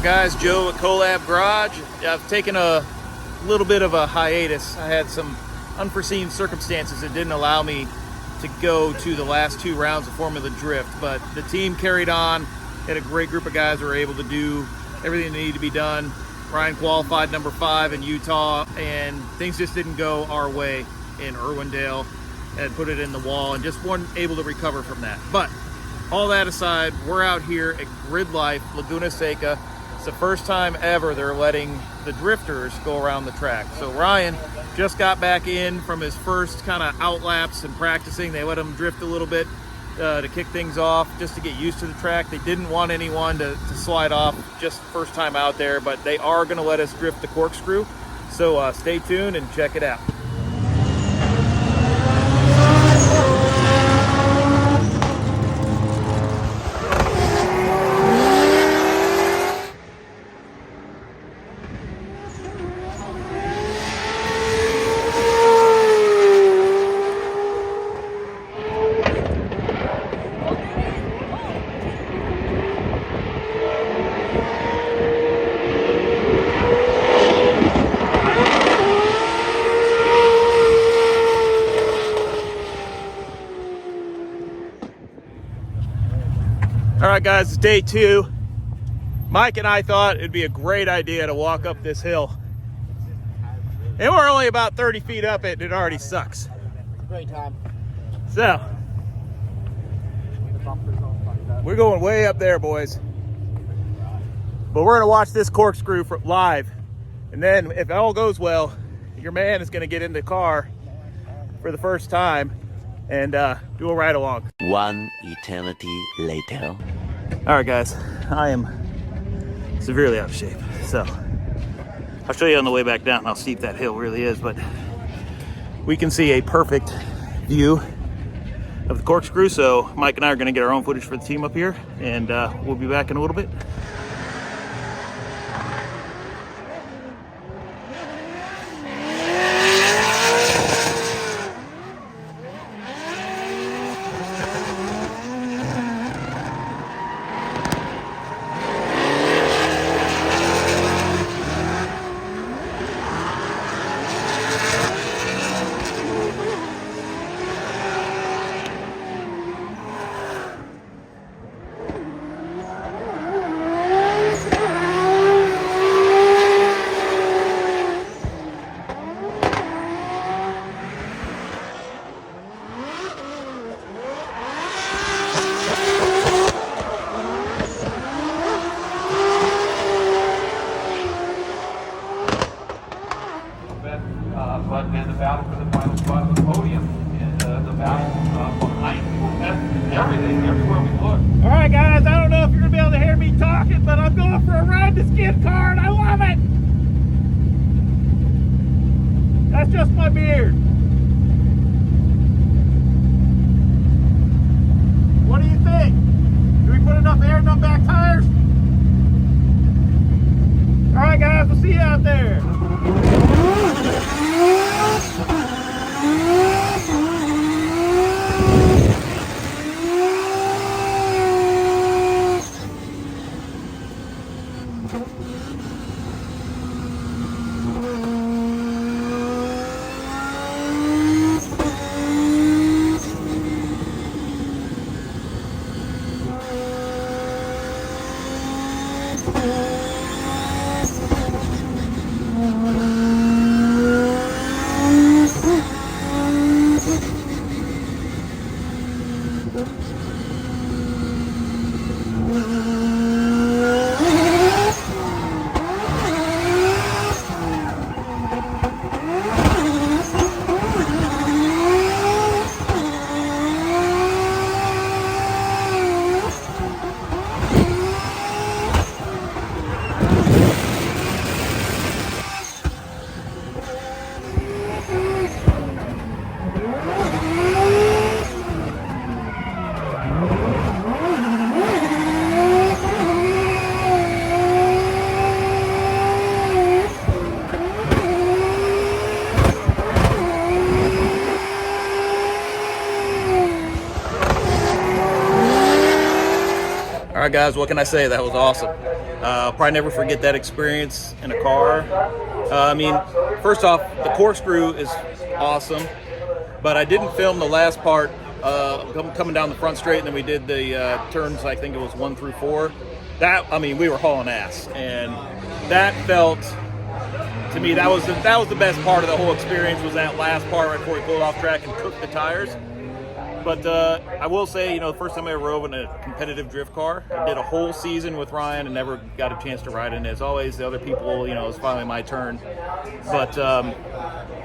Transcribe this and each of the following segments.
Alright guys, Joe at Colab Garage. I've taken a little bit of a hiatus. I had some unforeseen circumstances that didn't allow me to go to the last 2 rounds of Formula Drift, but the team carried on. Had a great group of guys who were able to do everything that needed to be done. Ryan qualified number 5 in Utah, and things just didn't go our way in Irwindale, and put it in the wall and just weren't able to recover from that. But all that aside, we're out here at Gridlife, Leguna Seca. It's the first time ever they're letting the drifters go around the track. So Ryan just got back in from his first kind of outlaps and practicing. They let him drift a little bit to kick things off, just to get used to the track. They didn't want anyone to slide off just first time out there, but they are going to let us drift the Corkscrew. So stay tuned and check it out. All right, guys, it's day 2. Mike and I thought it'd be a great idea to walk up this hill. And we're only about 30 feet up it, and it already sucks. Great time. So, we're going way up there, boys. But we're gonna watch this Corkscrew live. And then, if all goes well, your man is gonna get in the car for the first time and do a ride along. One eternity later. All right, guys, I am severely out of shape. So I'll show you on the way back down how steep that hill really is, but we can see a perfect view of the Corkscrew. So Mike and I are gonna get our own footage for the team up here, and we'll be back in a little bit. And the battle for the final spot on the podium, and the battle behind everything, everywhere we look. All right, guys, I don't know if you're gonna be able to hear me talking, but I'm going for a ride in the skid car, and I love it. That's just my beard. What do you think? Do we put enough air in them back tires? All right, guys, we'll see you out there. All right, guys, what can I say? That was awesome. Probably never forget that experience in a car. I mean, first off, the Corkscrew is awesome, but I didn't film the last part coming down the front straight, and then we did the turns, I think it was 1 through 4. That, I mean, we were hauling ass, and that felt, to me, that was the best part of the whole experience, was that last part right before we pulled off track and cooked the tires. But I will say, the first time I ever rode in a competitive drift car, I did a whole season with Ryan and never got a chance to ride in. As always, the other people, it was finally my turn. But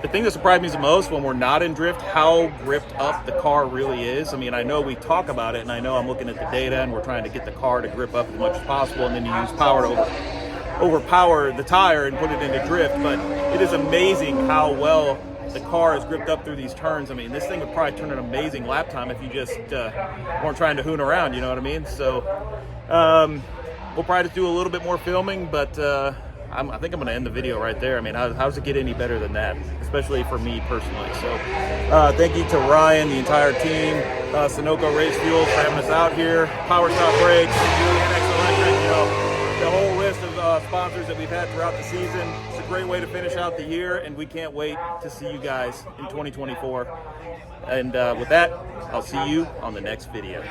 the thing that surprised me the most when we're not in drift, how gripped up the car really is. I mean, I know we talk about it, and I know I'm looking at the data, and we're trying to get the car to grip up as much as possible, and then you use power to overpower the tire and put it into drift. But it is amazing how well the car is gripped up through these turns. I mean, this thing would probably turn an amazing lap time if you just weren't trying to hoon around, you know what I mean? So we'll probably just do a little bit more filming, but I think I'm going to end the video right there. I mean, how does it get any better than that, especially for me personally? So thank you to Ryan, the entire team, Sunoco Racing Fuels for having us out here, Powerstop Brakes, the whole list of sponsors that we've had throughout the season. It's a great way to finish out the year, and we can't wait to see you guys in 2024. And with that, I'll see you on the next video.